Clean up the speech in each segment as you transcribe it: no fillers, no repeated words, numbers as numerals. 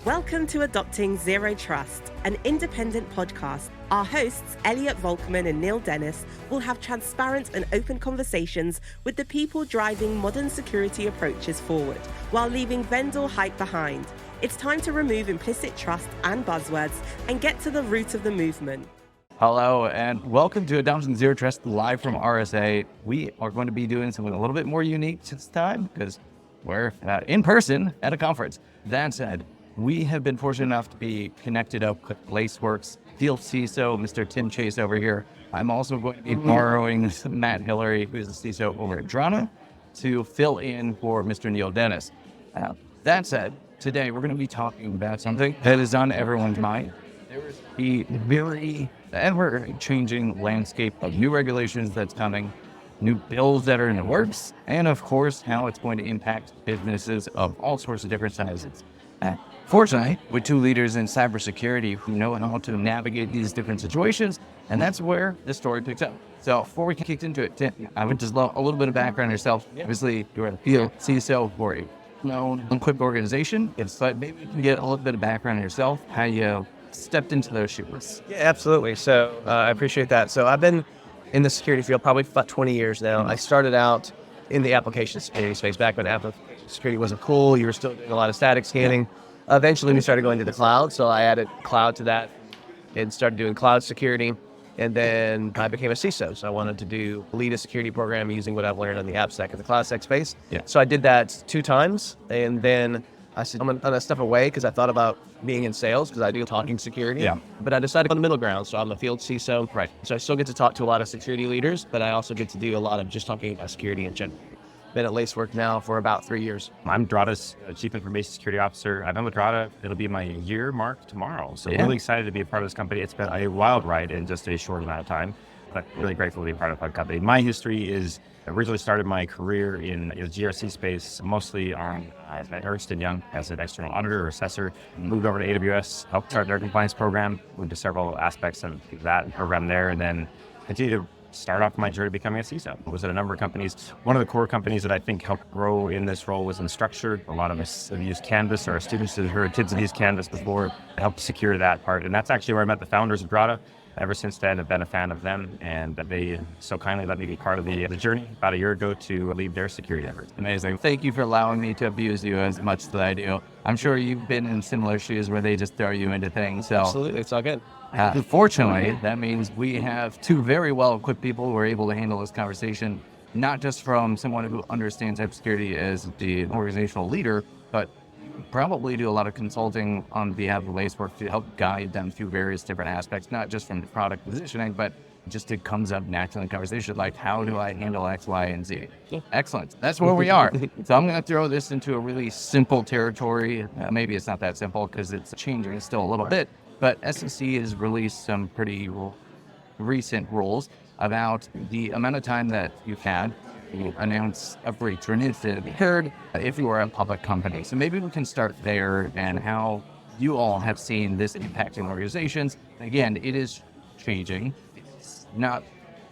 Welcome to Adopting Zero Trust, an independent podcast. Our hosts, Elliot Volkman and Neil Dennis, will have transparent and open conversations with the people driving modern security approaches forward, while leaving vendor hype behind. It's time to remove implicit trust and buzzwords and get to the root of the movement. Hello, and welcome to Adopting Zero Trust live from RSA. We are going to be doing something a little bit more unique this time because we're in person at a conference. That said, we have been fortunate enough to be connected up with Laceworks, field CISO, Mr. Tim Chase over here. I'm also going to be borrowing Matt Hillary, who's the CISO over at Drata, to fill in for Mr. Neil Dennis. That said, today we're going to be talking about something that is on everyone's mind. There is the very ever-changing landscape of new regulations that's coming, new bills that are in the works, and of course, how it's going to impact businesses of all sorts of different sizes. Fortunately, with two leaders in cybersecurity who know how to navigate these different situations, and that's where the story picks up. So before we kick into it, Tim, I would just love a little bit of background on yourself. Obviously, you're a field CISO for a known, equipped organization, but maybe you can get a little bit of background on yourself, how you stepped into those shoes. Yeah, absolutely. So I appreciate that. So I've been in the security field probably about 20 years now. I started out in the application security space back when application security wasn't cool. You were still doing a lot of static scanning. Eventually, we started going to the cloud. So I added cloud to that and started doing cloud security. And then I became a CISO. So I wanted to lead a security program using what I've learned on the AppSec and the CloudSec space. Yeah. So I did that 2 times. And then I said, I'm going to step away because I thought about being in sales because I do talking security. Yeah. But I decided on the middle ground. So I'm a field CISO. Right. So I still get to talk to a lot of security leaders, but I also get to do a lot of just talking about security in general. Been at Lacework now for about 3 years. I'm Drata's Chief Information Security Officer. I've been with Drata. It'll be my year mark tomorrow. So really excited to be a part of this company. It's been a wild ride in just a short amount of time, but really grateful to be a part of the company. My history is originally started my career in the GRC space, mostly on at Ernst & Young as an external auditor or assessor. Moved over to AWS, helped start their compliance program, moved to several aspects of that program there, and then continued to start off my journey becoming a CISO. I was at a number of companies. One of the core companies that I think helped grow in this role was Instructure. A lot of us have used Canvas, or our students have heard kids have used Canvas before, helped secure that part. And that's actually where I met the founders of Drata. Ever since then, I've been a fan of them, and they so kindly let me be part of the journey about a year ago to lead their security efforts. Amazing. Thank you for allowing me to abuse you as much as I do. I'm sure you've been in similar shoes where they just throw you into things. So absolutely, it's all good. Fortunately, that means we have 2 very well-equipped people who are able to handle this conversation, not just from someone who understands cybersecurity as the organizational leader, but probably do a lot of consulting on behalf of Lacework to help guide them through various different aspects, not just from the product positioning, but just it comes up naturally in conversation, like how do I handle X, Y, and Z? Excellent. That's where we are. So I'm going to throw this into a really simple territory. Maybe it's not that simple because it's changing still a little bit, but SEC has released some pretty recent rules about the amount of time that you've had to announce a breach or an incident occurred if you are a public company. So maybe we can start there and how you all have seen this impacting organizations. Again, it is changing. It's not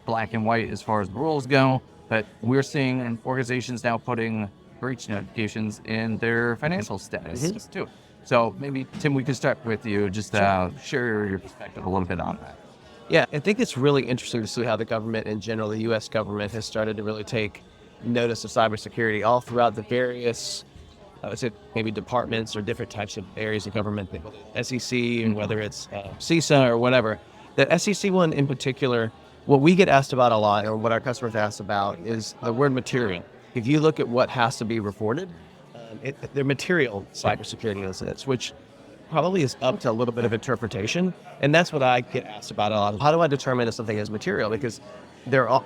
black and white as far as the rules go, but we're seeing organizations now putting breach notifications in their financial status too. So maybe, Tim, we could start with you. Just share your perspective a little bit on that. Yeah, I think it's really interesting to see how the government in general, the U.S. government, has started to really take notice of cybersecurity all throughout the various, I would say, maybe departments or different types of areas of government, SEC and whether it's CISA or whatever. The SEC one in particular, what we get asked about a lot, or what our customers ask about, is the word material. If you look at what has to be reported, they're material cybersecurity incidents, which probably is up to a little bit of interpretation. And that's what I get asked about a lot. How do I determine if something is material? Because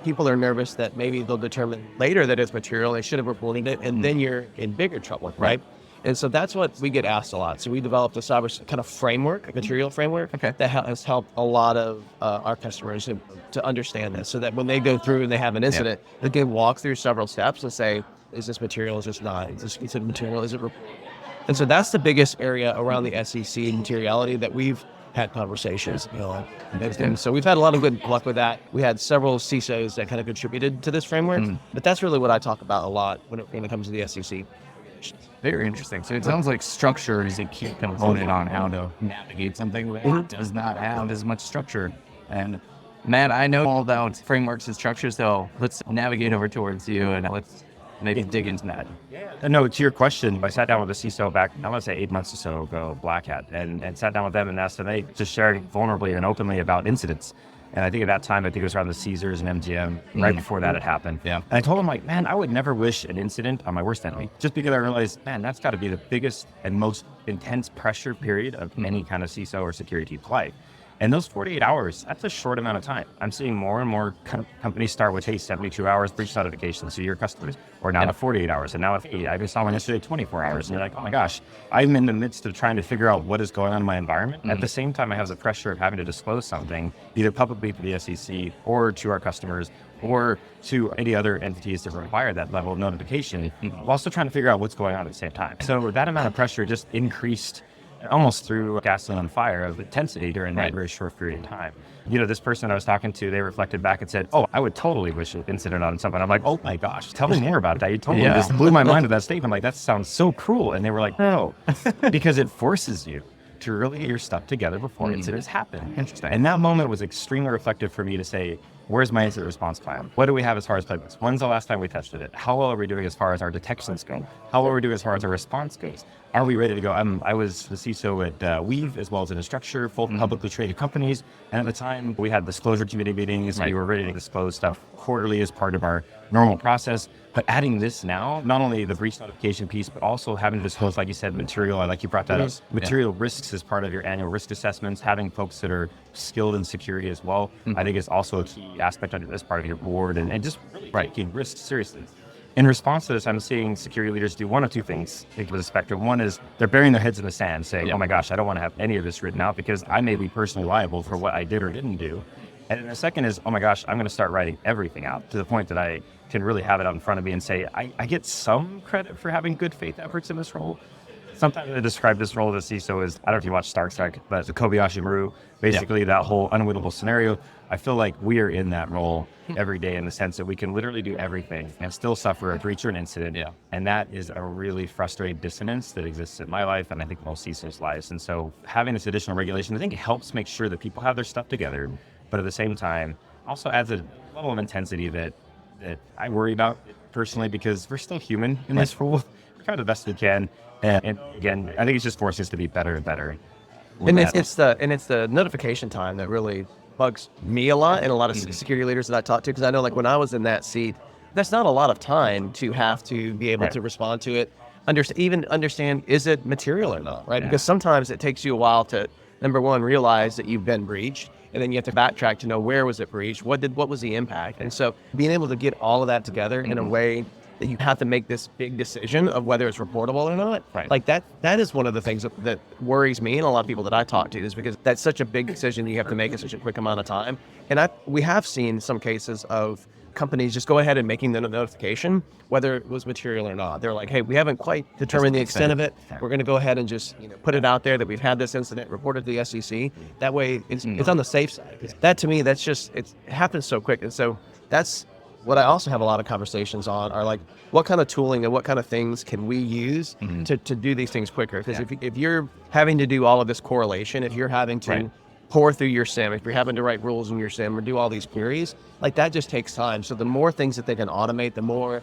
people are nervous that maybe they'll determine later that it's material. They should have reported it, and then you're in bigger trouble, right? And so that's what we get asked a lot. So we developed a cyber kind of framework, a material framework that has helped a lot of our customers to understand this, so that when they go through and they have an incident, they can walk through several steps and say, is this material? Is this not? Is this considered material? Is it reported? And so that's the biggest area around the SEC materiality that we've had conversations. And so we've had a lot of good luck with that. We had several CISOs that kind of contributed to this framework, but that's really what I talk about a lot when it comes to the SEC. Very interesting. So it sounds like structure is a key component on how to navigate something that does not have as much structure. And Matt, I know all about frameworks and structure, so let's navigate over towards you and let's maybe dig into that. No, to your question, I sat down with the CISO back, I want to say 8 months or so ago, Black Hat, and sat down with them and asked them, they just sharing vulnerably and openly about incidents. And I think at that time, I think it was around the Caesars and MGM, right before that had happened. Yeah. And I told them, like, man, I would never wish an incident on my worst enemy, just because I realized, man, that's got to be the biggest and most intense pressure period of any kind of CISO or security team's life. And those 48 hours, that's a short amount of time. I'm seeing more and more companies start with, hey, 72 hours breach notifications to your customers, or now 48 hours. And now, I just saw one yesterday, 24 hours. And you're like, oh my gosh, I'm in the midst of trying to figure out what is going on in my environment. At the same time, I have the pressure of having to disclose something, either publicly to the SEC or to our customers, or to any other entities that require that level of notification, while also trying to figure out what's going on at the same time. So that amount of pressure just increased almost through gasoline on fire of intensity during that very short period of time. You know, this person I was talking to, they reflected back and said, oh, I would totally wish an incident on something. I'm like, oh my gosh, tell me more about that. You totally just blew my mind with that statement. I'm like, that sounds so cruel. And they were like, no, because it forces you to really get your stuff together before incidents happen. Interesting. And that moment was extremely reflective for me to say, where's my incident response plan? What do we have as far as playbooks? When's the last time we tested it? How well are we doing as far as our detections go? How well are we doing as far as our response goes? Are we ready to go? I was the CISO at Weave, as well as in Instructure, both publicly traded companies. And at the time, we had disclosure committee meetings. We were ready to disclose stuff quarterly as part of our normal process. But adding this now, not only the breach notification piece, but also having to disclose, like you said, material, like you brought that up, material risks as part of your annual risk assessments, having folks that are skilled in security as well, I think is also a key aspect under this part of your board, and just really taking risks seriously. In response to this, I'm seeing security leaders do one of two things with the spectrum. One is they're burying their heads in the sand saying, oh my gosh, I don't want to have any of this written out because I may be personally liable for what I did or didn't do. And then the second is, oh my gosh, I'm going to start writing everything out to the point that I can really have it out in front of me and say, I get some credit for having good faith efforts in this role. Sometimes I describe this role as a CISO as, I don't know if you watch Star Trek, but the Kobayashi Maru, basically that whole unwinnable scenario. I feel like we are in that role every day in the sense that we can literally do everything and still suffer a breach or an incident. And that is a really frustrating dissonance that exists in my life and I think most CISOs' lives. And so having this additional regulation, I think it helps make sure that people have their stuff together, but at the same time also adds a level of intensity that I worry about personally because we're still human in this role. We try the best we can. And again, I think it's just forcing us to be better and better. And it's the notification time that really bugs me a lot and a lot of security leaders that I talk to, because I know like when I was in that seat, that's not a lot of time to have to be able to respond to it, understand is it material or not, right? Because sometimes it takes you a while to, number one, realize that you've been breached, and then you have to backtrack to know where was it breached, what was the impact, and so being able to get all of that together in a way that you have to make this big decision of whether it's reportable or not. Like that is one of the things that worries me and a lot of people that I talk to, is because that's such a big decision you have to make in such a quick amount of time. And we have seen some cases of companies just go ahead and making the notification, whether it was material or not. They're like, hey, we haven't quite determined the extent of it. We're going to go ahead and just put it out there that we've had this incident, reported to the SEC. That way it's on the safe side. That to me, that's just, it happens so quick. And so that's what I also have a lot of conversations on are like, what kind of tooling and what kind of things can we use to do these things quicker? Because if you're having to do all of this correlation, if you're having to pour through your SIM, if you're having to write rules in your SIM or do all these queries, like that just takes time. So the more things that they can automate, the more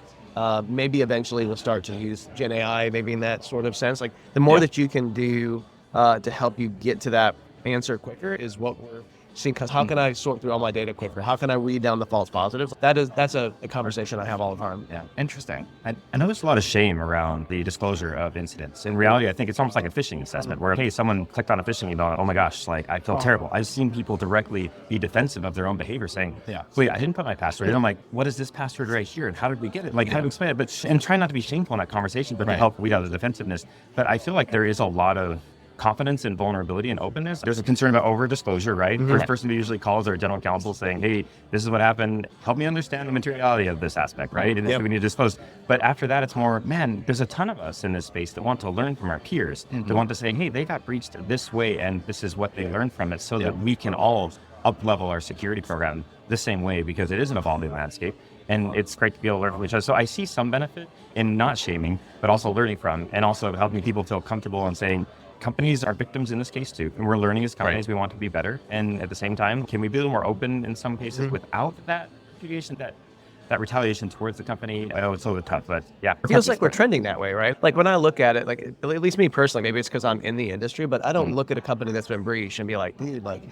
maybe eventually we'll start to use Gen AI, maybe in that sort of sense. Like the more that you can do to help you get to that answer quicker is what we're seeing. Because how can I sort through all my data quicker? How can I read down the false positives? That's a conversation I have all the time. Yeah, interesting. I know there's a lot of shame around the disclosure of incidents. In reality, I think it's almost like a phishing assessment where, hey, someone clicked on a phishing email, oh my gosh, like I feel terrible. I've seen people directly be defensive of their own behavior saying, wait, I didn't put my password in. I'm like, what is this password right here? And how did we get it? Like, how to explain it? But and try not to be shameful in that conversation, but to help weed out the defensiveness. But I feel like there is a lot of confidence and vulnerability and openness. There's a concern about over disclosure, right? First person who usually calls their general counsel saying, hey, this is what happened. Help me understand the materiality of this aspect, right? And we need to disclose. But after that, it's more, man, there's a ton of us in this space that want to learn from our peers, that want to say, hey, they got breached this way, and this is what they learned from it, so that we can all up-level our security program the same way, because it is an evolving landscape. And it's great to be able to learn from each other. So I see some benefit in not shaming, but also learning from, and also helping people feel comfortable and saying, companies are victims in this case too. And we're learning as companies, we want to be better. And at the same time, can we be a little more open in some cases without that retaliation, that retaliation towards the company? I know it's a little bit tough, but yeah. It feels like we're trending that way, right? Like when I look at it, like at least me personally, maybe it's because I'm in the industry, but I don't look at a company that's been breached and be like, dude, like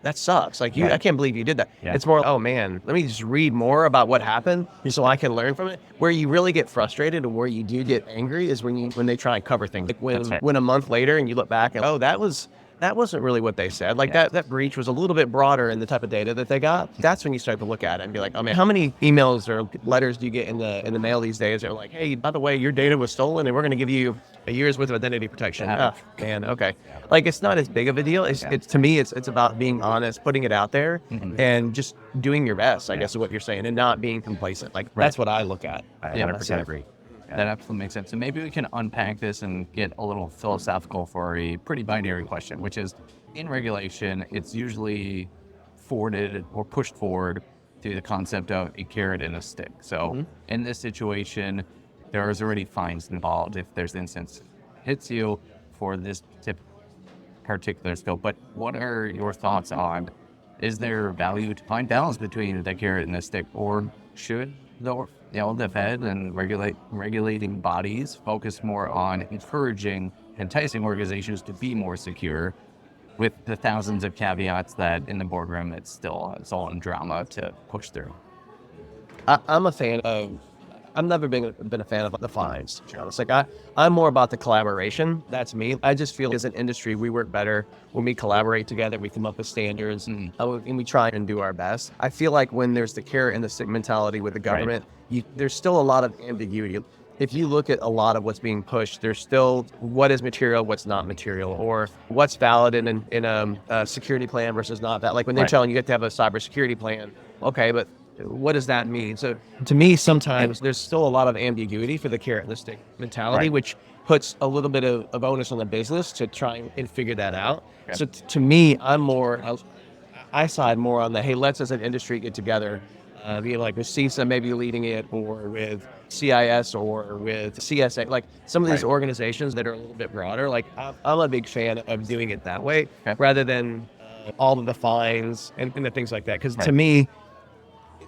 that sucks. Like I can't believe you did that. Yeah. It's more, oh man, let me just read more about what happened so I can learn from it. Where you really get frustrated and where you do get angry is when they try and cover things. Like when a month later and you look back and, oh, that wasn't really what they said. Like that breach was a little bit broader in the type of data that they got. That's when you start to look at it and be like, oh man, how many emails or letters do you get in the mail these days? They're like, hey, by the way, your data was stolen and we're going to give you a year's worth of identity protection. Oh, man, okay. Like it's not as big of a deal. It's to me, it's about being honest, putting it out there, and just doing your best, I guess is what you're saying, and not being complacent. Like that's what I look at. I 100% agree. That absolutely makes sense. So maybe we can unpack this and get a little philosophical for a pretty binary question, which is in regulation, it's usually forwarded or pushed forward to the concept of a carrot and a stick. So in this situation, there is already fines involved if there's an instance hits you for this particular scope. But what are your thoughts on, is there value to find balance between the carrot and the stick, or should the Fed and regulating bodies focus more on encouraging, enticing organizations to be more secure, with the thousands of caveats that in the boardroom it's all in drama to push through? I've never been a fan of the fines, to be honest. Like I'm more about the collaboration. That's me. I just feel as an industry, we work better when we collaborate together. We come up with standards and we try and do our best. I feel like when there's the carrot and the stick mentality with the government, there's still a lot of ambiguity. If you look at a lot of what's being pushed, there's still what is material, what's not material, or what's valid in a security plan versus not that. Like when they're telling you have to have a cybersecurity plan, okay, but what does that mean? So to me, sometimes there's still a lot of ambiguity for the carrot and the stick mentality, which puts a little bit of onus on the business to try and figure that out. So to me, I side more on the, hey, let's as an industry get together, be like with CISA maybe leading it, or with CIS or with CSA, like some of these organizations that are a little bit broader. Like I'm a big fan of doing it that way rather than all of the fines and the things like that. Because to me,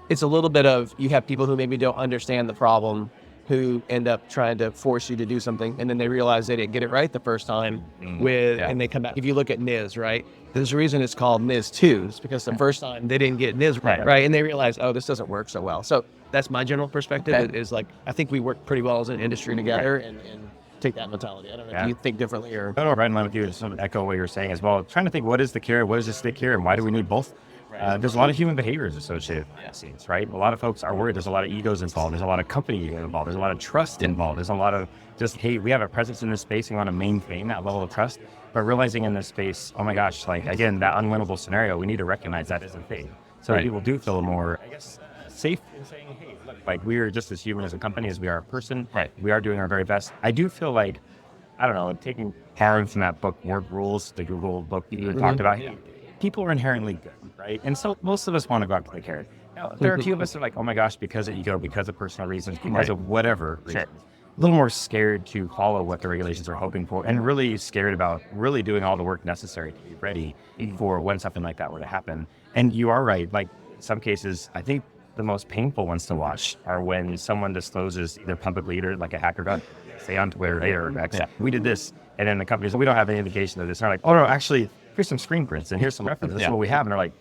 it's a little bit of, you have people who maybe don't understand the problem, who end up trying to force you to do something, and then they realize they didn't get it right the first time and they come back. If you look at NIS, right? There's a reason it's called NIS 2. It's because the first time they didn't get NIS right? And they realize, oh, this doesn't work so well. So that's my general perspective is like, I think we work pretty well as an industry together and take that mentality. I don't know if you think differently or... I don't know, right in line with you, just to echo what you're saying as well. Trying to think, what is the carrot, what is the stick here, and why do we need both? There's a lot of human behaviors associated with these, right? A lot of folks are worried. There's a lot of egos involved. There's a lot of company ego involved. There's a lot of trust involved. There's a lot of just, hey, we have a presence in this space and we want to maintain that level of trust. But realizing in this space, oh my gosh, like again, that unwinnable scenario, we need to recognize that isn't fake. So people do feel more, I guess, safe in saying, hey, look, like we are just as human as a company as we are a person. We are doing our very best. I do feel like, I don't know, taking part from that book, Work Rules, the Google book you talked about, people are inherently good, right? And so most of us want to go after the carrot. Now, there are a few of us that are like, oh my gosh, because of ego, because of personal reasons, because of whatever reason. A little more scared to follow what the regulations are hoping for, and really scared about really doing all the work necessary to be ready for when something like that were to happen. And you are right. Like in some cases, I think the most painful ones to watch are when someone discloses either publicly or like a hacker got, say on Twitter or X, we did this. And then the companies, we don't have any indication of this. And they're like, oh no, actually, here's some screen prints and here's some references. This is what we have. And they're like,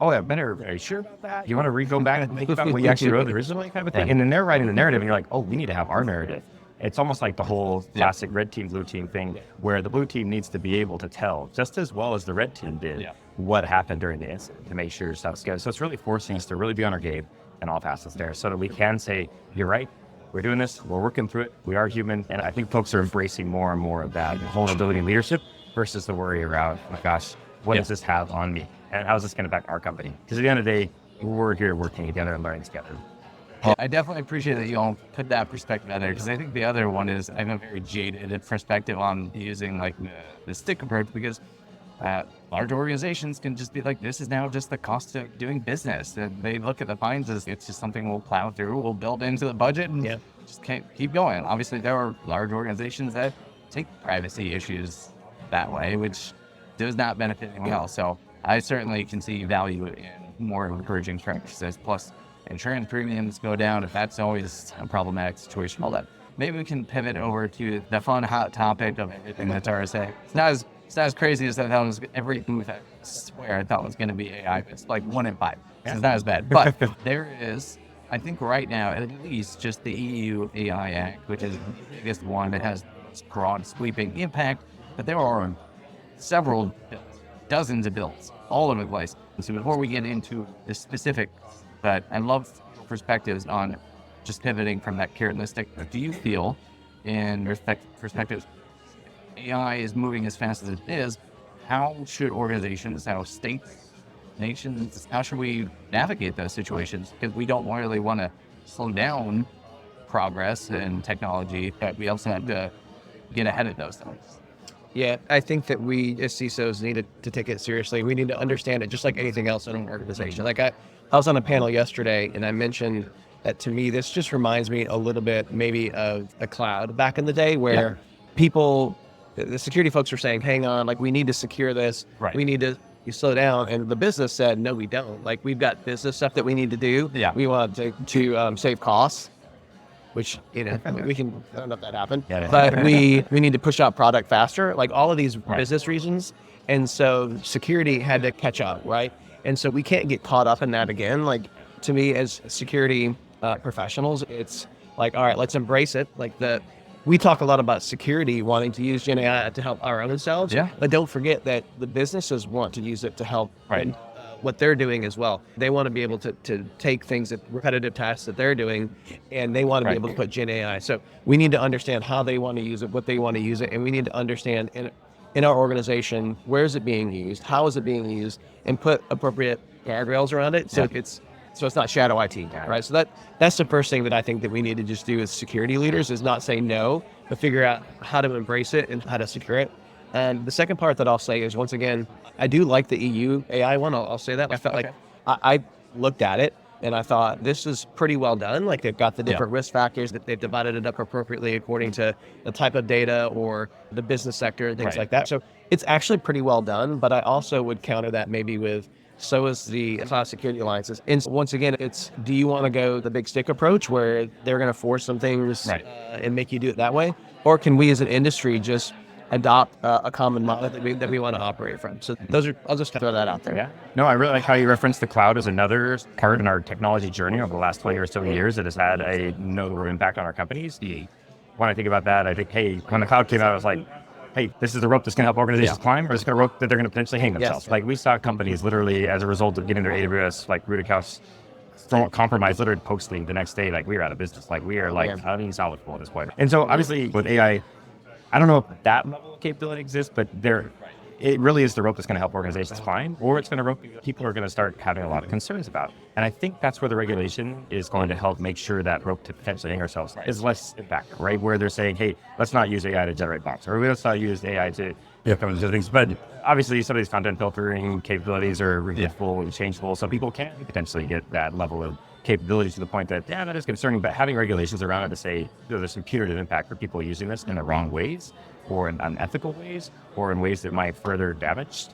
oh, yeah, are you sure about that? You want to go back and think about what you actually wrote originally kind of thing? And then they're writing the narrative and you're like, oh, we need to have our narrative. It's almost like the whole classic red team, blue team thing, where the blue team needs to be able to tell just as well as the red team did what happened during the incident to make sure stuff's good. So it's really forcing us to really be on our game and all facets there so that we can say, you're right, we're doing this, we're working through it, we are human. And I think folks are embracing more and more of that vulnerability and leadership versus the worry around, oh my gosh, what does this have on me? And how is this going to affect our company? Because at the end of the day, we're here working together and learning together. Yeah, I definitely appreciate that you all put that perspective out there, because I think the other one is I have a very jaded perspective on using like the stick approach, because large organizations can just be like, this is now just the cost of doing business. And they look at the fines as it's just something we'll plow through, we'll build into the budget, and just can't keep going. Obviously, there are large organizations that take privacy issues that way, which does not benefit anyone else. So I certainly can see value in more encouraging practices. Plus, insurance premiums go down if that's always a problematic situation. All that. Maybe we can pivot over to the fun, hot topic of everything that's RSA. It's not as crazy as I thought it was. Every booth, I swear, I thought was going to be AI. It's like 1 in 5. So it's not as bad. But there is, I think right now, at least just the EU AI Act, which is the biggest one that has broad, sweeping impact. But there are several bills, dozens of bills, all over the place. So before we get into the specific, but I love perspectives on just pivoting from that carrot and the stick. Do you feel, in perspectives, AI is moving as fast as it is? How should organizations, how states, nations, how should we navigate those situations? Because we don't really want to slow down progress and technology, but we also have to get ahead of those things. Yeah, I think that we as CISOs need to take it seriously. We need to understand it just like anything else in an organization. Like I was on a panel yesterday and I mentioned that to me, this just reminds me a little bit maybe of a cloud back in the day where people, the security folks were saying, hang on, like we need to secure this. Right. We need to slow down. And the business said, no, we don't. Like we've got business stuff that we need to do. Yeah. We want to save costs, which, we can, I don't know if that happened, Yeah. but we need to push out product faster, like all of these business reasons. And so security had to catch up, right? And so we can't get caught up in that again. Like to me as security professionals, it's like, all right, let's embrace it. Like we talk a lot about security wanting to use Gen AI to help our own selves, but don't forget that the businesses want to use it to help what they're doing as well. They want to be able to take things, that repetitive tasks that they're doing, and they want to be able to put Gen AI. So we need to understand how they want to use it, what they want to use it, and we need to understand in our organization, where is it being used, how is it being used, and put appropriate guardrails around it. So it's not shadow IT, right? So that's the first thing that I think that we need to just do as security leaders is not say no, but figure out how to embrace it and how to secure it. And the second part that I'll say is, once again, I do like the EU AI one. I'll say that. I felt like I looked at it and I thought this is pretty well done. Like they've got the different risk factors, that they've divided it up appropriately according to the type of data or the business sector and things like that. So it's actually pretty well done, but I also would counter that maybe with, so is the Cloud Security Alliances. And once again, it's, do you want to go the big stick approach where they're going to force some things and make you do it that way? Or can we as an industry just adopt a common model that we want to operate from? So those are, I'll just throw that out there. Yeah. No, I really like how you referenced the cloud as another part in our technology journey over the last 20 or so years that has had a notable impact on our companies. When I think about that, I think, hey, when the cloud came out, I was like, hey, this is the rope that's going to help organizations climb, or is it a rope that they're going to potentially hang themselves? Like we saw companies literally as a result of getting their AWS like root accounts compromised literally posting the next day, like we are out of business. Like we are unsalvageable at this point. And so obviously with AI, I don't know if that level of capability exists, but it really is the rope that's going to help organizations climb, or it's going to rope people are going to start having a lot of concerns about. And I think that's where the regulation is going to help make sure that rope to potentially hang ourselves is less impact, right? Where they're saying, hey, let's not use AI to generate bots, or let's not use AI to come into things. But obviously some of these content filtering capabilities are removable and changeable, so people can potentially get that level of capability to the point that, that is concerning, but having regulations around it to say there's some punitive impact for people using this in the wrong ways, or in unethical ways, or in ways that might further damage.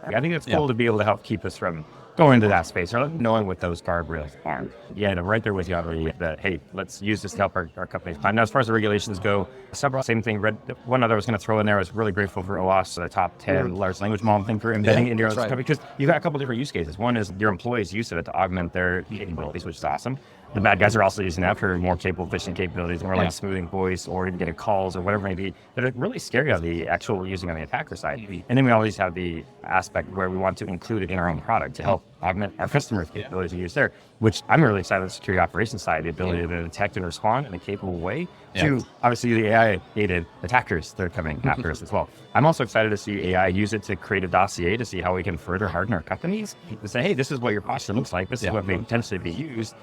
I think it's cool to be able to help keep us from going into that space, or knowing what those guardrails are. I'm right there with you on that, hey, let's use this to help our companies climb. Now, as far as the regulations go, same thing. One other I was going to throw in there, I was really grateful for OWASP, the top 10 large language model thing for embedding into your own company, because you've got a couple different use cases. One is your employees use it to augment their capabilities, which is awesome. The bad guys are also using that for more efficient capabilities, more like smoothing voice or even getting calls or whatever it may be, that are really scary on the actual using on the attacker side. And then we always have the aspect where we want to include it in our own product to help augment our customers' capabilities to use there, which I'm really excited on the security operations side, the ability to detect and respond in a capable way to obviously the AI-aided attackers that are coming after us as well. I'm also excited to see AI use it to create a dossier to see how we can further harden our companies to say, hey, this is what your posture looks like. This is what may potentially be used.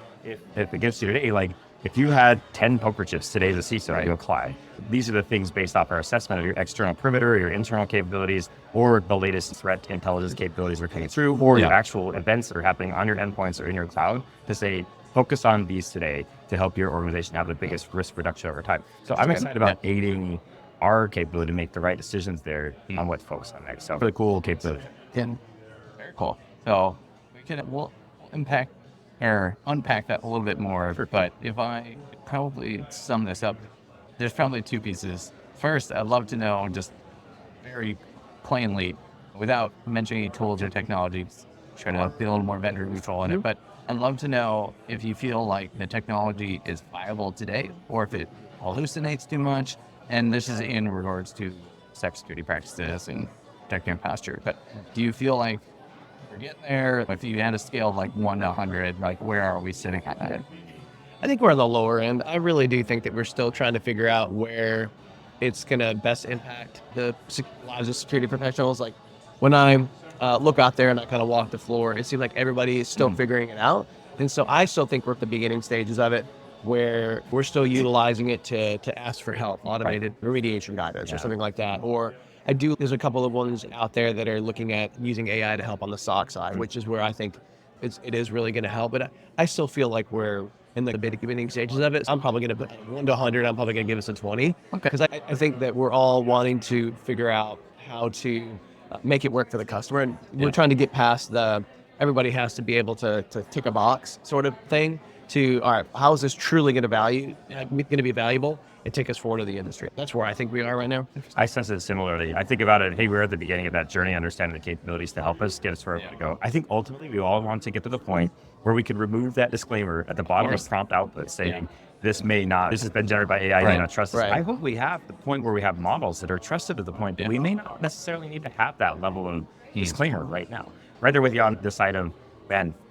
If against you today, like if you had 10 poker chips today as a CISO, you apply. These are the things based off our assessment of your external perimeter, your internal capabilities, or the latest threat intelligence capabilities we're coming through, or your actual events that are happening on your endpoints or in your cloud, to say, focus on these today to help your organization have the biggest risk reduction over time. So I'm excited about aiding our capability to make the right decisions there on what to focus on next. So really cool capability. Very cool. So we'll unpack that a little bit more. But if I probably sum this up, there's probably two pieces. First, I'd love to know, just very plainly, without mentioning any tools or technologies, try to be a little more vendor neutral in it, but I'd love to know if you feel like the technology is viable today, or if it hallucinates too much. And this is in regards to cybersecurity practices and protecting your posture. But do you feel like we're getting there? If you had a scale of like 1 to 100, like where are we sitting at it? I think we're on the lower end. I really do think that we're still trying to figure out where it's going to best impact the largest security professionals. Like when I look out there and I kind of walk the floor, it seems like everybody is still figuring it out. And so I still think we're at the beginning stages of it, where we're still utilizing it to ask for help, automated remediation guidance or something like that. Or there's a couple of ones out there that are looking at using AI to help on the SOC side, which is where I think it is really going to help. But I still feel like we're in the beginning stages of it. So I'm probably going to put 1 to 100. I'm probably going to give us a 20. Because I think that we're all wanting to figure out how to make it work for the customer. And we're trying to get past everybody has to be able to tick a box sort of thing to, all right, how is this truly going to be valuable and take us forward to the industry? That's where I think we are right now. I sense it similarly. I think about it, hey, we're at the beginning of that journey, understanding the capabilities to help us get us where we want to go. I think ultimately we all want to get to the point where we could remove that disclaimer at the bottom of prompt output saying, this has been generated by AI, you may not trust this. I hope we have the point where we have models that are trusted to the point that we may not necessarily need to have that level of disclaimer right now. Right there with you on the side of,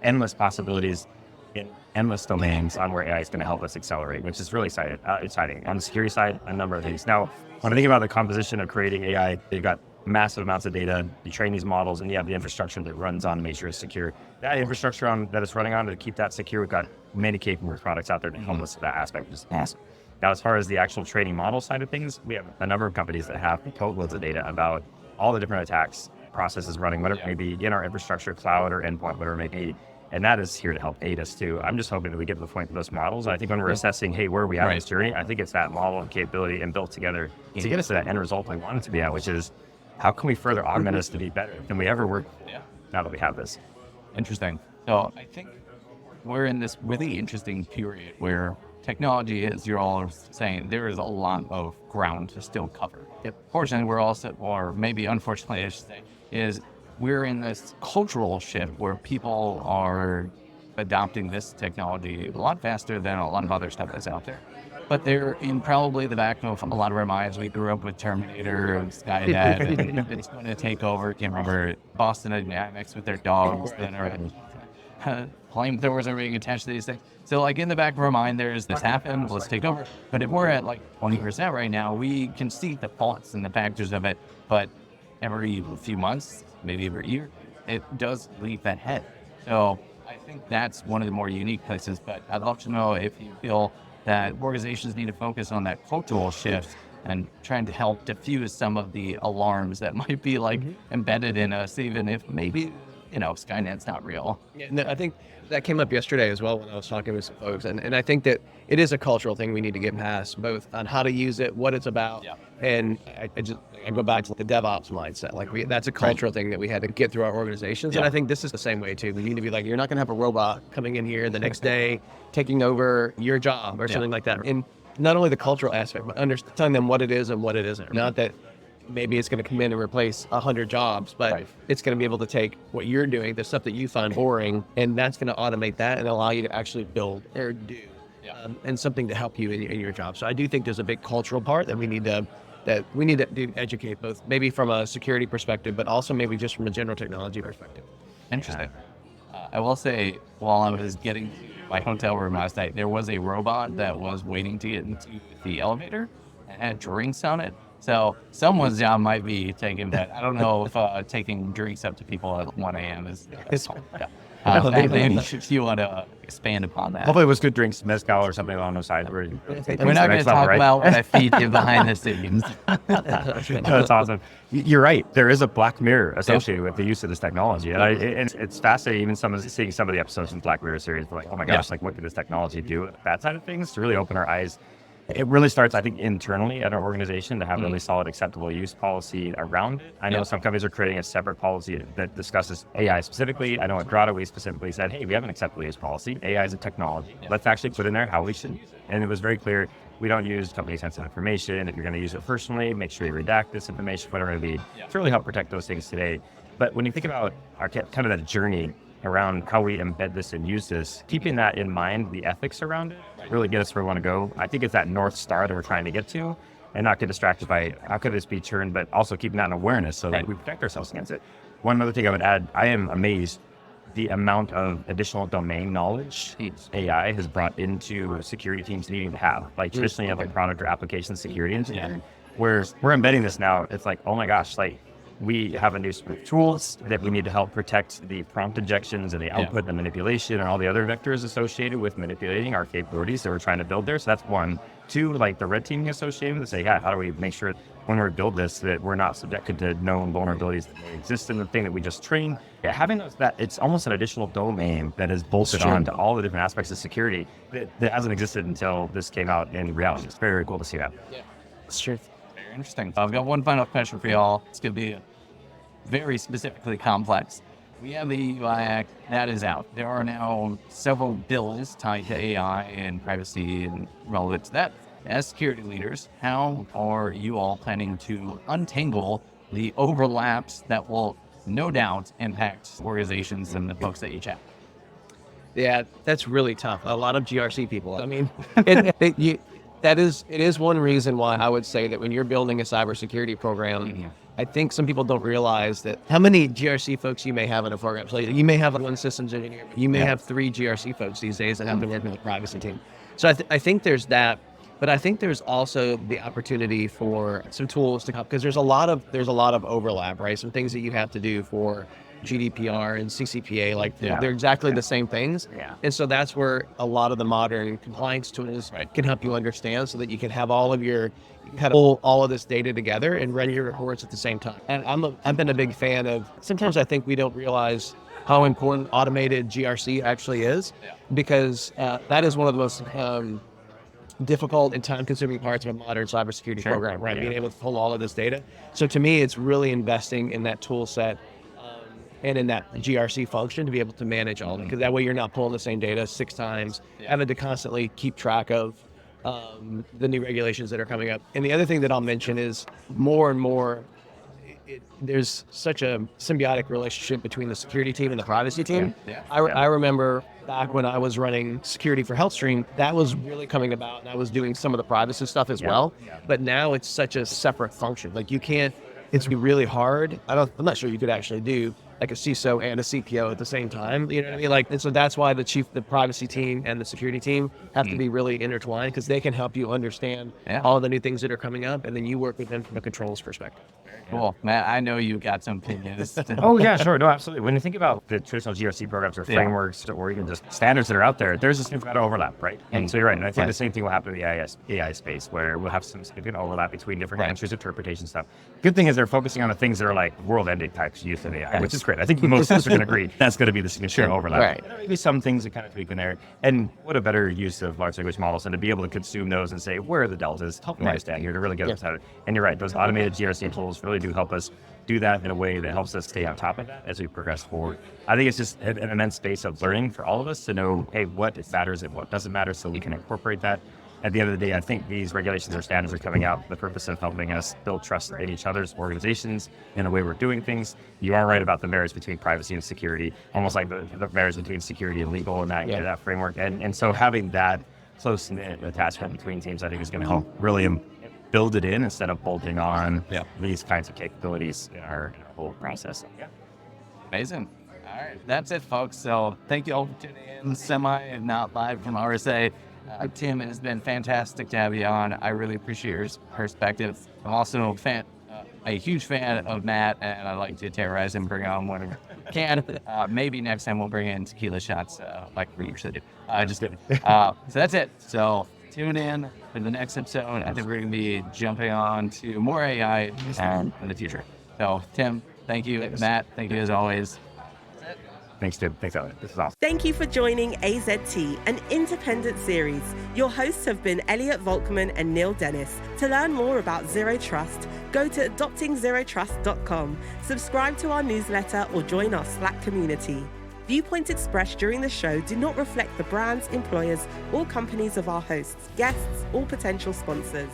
endless possibilities in endless domains on where AI is going to help us accelerate, which is really exciting. On the security side, a number of things. Now, when I think about the composition of creating AI, you've got massive amounts of data, you train these models, and you have the infrastructure that runs on to make sure it's secure. That infrastructure that it's running on to keep that secure, we've got many capable products out there to help us with that aspect, which is awesome. Now, as far as the actual training model side of things, we have a number of companies that have boatloads of data about all the different attacks, processes running, whatever it may be, in our infrastructure, cloud, or endpoint, whatever it may be. And that is here to help aid us too. I'm just hoping that we get to the point with those models. I think when we're assessing, hey, where are we at in this journey? I think it's that model and capability and built together to get us to that end result we want it to be at, which is how can we further augment us to be better than we ever were now that we have this. Interesting. So I think we're in this really interesting period where technology, as you're all saying, there is a lot of ground to still cover. Fortunately, we're also, or maybe unfortunately I should say, we're in this cultural shift where people are adopting this technology a lot faster than a lot of other stuff that's out there. But they're in probably the back of a lot of our minds. We grew up with Terminator and Skynet, and it's going to take over. Can't remember Boston Dynamics with their dogs that are flamethrowers are being attached to these things. So like in the back of our mind, there's this happens, let's take over. But if we're at like 20% right now, we can see the faults and the factors of it. But every few months, maybe every year, it does leave that head. So I think that's one of the more unique places. But I'd love to know if you feel that organizations need to focus on that cultural shift and trying to help diffuse some of the alarms that might be like embedded in us, even if maybe, Skynet's not real. Yeah, no, I think that came up yesterday as well when I was talking with some folks. And I think that it is a cultural thing we need to get past, both on how to use it, what it's about. And I go back to the DevOps mindset. Like that's a cultural thing that we had to get through our organizations. And I think this is the same way too. We need to be like, you're not going to have a robot coming in here the next day, taking over your job or something like that. And not only the cultural aspect, but telling them what it is and what it isn't. Not that maybe it's going to come in and replace 100 jobs, but it's going to be able to take what you're doing, the stuff that you find boring, and that's going to automate that and allow you to actually build or do and something to help you in your job. So I do think there's a big cultural part that we need to educate, both maybe from a security perspective, but also maybe just from a general technology perspective. Interesting. I will say, while I was getting to my hotel room last night, there was a robot that was waiting to get into the elevator and had drinks on it. So someone's job might be taking that. I don't know if taking drinks up to people at 1 a.m. is. Maybe if you want to expand upon that. Hopefully it was good drinks, mezcal or something along those sides. We're not going to talk about what I feed you behind the scenes. That's awesome. You're right. There is a black mirror associated with the use of this technology. And it's fascinating, even seeing some of the episodes in Black Mirror series. We're like, oh my gosh, like what could this technology do? That side of things to really open our eyes. It really starts, I think, internally at our organization to have really solid acceptable use policy around it. I know some companies are creating a separate policy that discusses AI specifically. I know at Drata, we specifically said, hey, we have an acceptable use policy. AI is a technology. Let's actually put in there how we should use it. And it was very clear, we don't use company-sensitive information. If you're going to use it personally, make sure you redact this information, whatever it may be, to really help protect those things today. But when you think about our kind of that journey around how we embed this and use this, keeping that in mind, the ethics around it, really get us where we want to go. I think it's that North Star that we're trying to get to and not get distracted by how could this be churned, but also keeping that in awareness so that we protect ourselves against it. One other thing I would add, I am amazed the amount of additional domain knowledge AI has brought into security teams needing to have. Like traditionally you have like product or application security engineering, where we're embedding this now. It's like, oh my gosh, like we have a new suite of tools that we need to help protect the prompt injections and the output and manipulation and all the other vectors associated with manipulating our capabilities that we're trying to build there. So that's one. Two, like the red teaming associated with it, say, how do we make sure when we build this that we're not subjected to known vulnerabilities that may exist in the thing that we just trained. Having that, it's almost an additional domain that is bolted on to all the different aspects of security that hasn't existed until this came out in reality. It's very, very cool to see that. Yeah, it's true. Very interesting. I've got one final question for y'all. It's going to be very specifically complex. We have the EU Act that is out. There are now several bills tied to AI and privacy and relevant to that. As security leaders, how are you all planning to untangle the overlaps that will no doubt impact organizations and the folks that you chat? Yeah, that's really tough. A lot of GRC people. I mean, it is one reason why I would say that when you're building a cybersecurity program, I think some people don't realize that how many GRC folks you may have in a program. So you may have one systems engineer, but you may have 3 GRC folks these days that have been working with the privacy team. So I think there's that, but I think there's also the opportunity for some tools to come because there's a lot of overlap, right? Some things that you have to do for GDPR and CCPA, like they're exactly the same things. And so that's where a lot of the modern compliance tools can help you understand so that you can have all of all of this data together and run your reports at the same time. And I've been a big fan of, sometimes I think we don't realize how important automated GRC actually is because that is one of the most difficult and time-consuming parts of a modern cybersecurity program, right? Being able to pull all of this data. So to me, it's really investing in that tool set and in that GRC function to be able to manage all of it. Because that way you're not pulling the same data 6 times, having to constantly keep track of the new regulations that are coming up. And the other thing that I'll mention is more and more, there's such a symbiotic relationship between the security team and the privacy team. I remember back when I was running security for HealthStream, that was really coming about, and I was doing some of the privacy stuff as well. But now it's such a separate function. Like it's really hard. I'm not sure you could actually do like a CISO and a CPO at the same time. You know what I mean? Like, and so that's why the privacy team and the security team have to be really intertwined because they can help you understand all the new things that are coming up, and then you work with them from a controls perspective. Cool. Matt, I know you got some opinions. Oh, yeah, sure. No, absolutely. When you think about the traditional GRC programs or frameworks or even just standards that are out there, there's a significant overlap, right? And so you're right. And I think the same thing will happen in the AI space where we'll have some significant overlap between different countries, interpretation stuff. Good thing is they're focusing on the things that are like world-ending types use of AI, which is great. I think most of us are going to agree that's going to be the significant overlap. Right. There may be some things that kind of tweak in there. And what a better use of large language models than to be able to consume those and say, where are the deltas? Help me understand here to really get us out. And you're right. Those automated GRC tools really do help us do that in a way that helps us stay on top of that as we progress forward. I think it's just an immense space of learning for all of us to know, hey, what matters and what doesn't matter so we can incorporate that. At the end of the day, I think these regulations or standards are coming out for the purpose of helping us build trust in each other's organizations in the way we're doing things. You are right about the marriage between privacy and security, almost like the marriage between security and legal and that framework. And so having that close-knit attachment between teams, I think is going to help really build it in instead of bolting on these kinds of capabilities in our whole process. Amazing. All right. That's it, folks. So thank you all for tuning in, semi and not live from RSA. Tim, it has been fantastic to have you on. I really appreciate your perspective. I'm also a huge fan of Matt, and I like to terrorize him, bring on whenever I can. Maybe next time we'll bring in tequila shots like we usually do. Just kidding. So that's it. So tune in for the next episode. I think we're going to be jumping on to more AI in the future. So Tim, thank you. Thanks. Matt, thank you as always. Thanks, Tim. Thanks, Elliot. This is awesome. Thank you for joining AZT, an independent series. Your hosts have been Elliot Volkman and Neil Dennis. To learn more about Zero Trust, go to adoptingzerotrust.com, subscribe to our newsletter, or join our Slack community. Viewpoints expressed during the show do not reflect the brands, employers, or companies of our hosts, guests, or potential sponsors.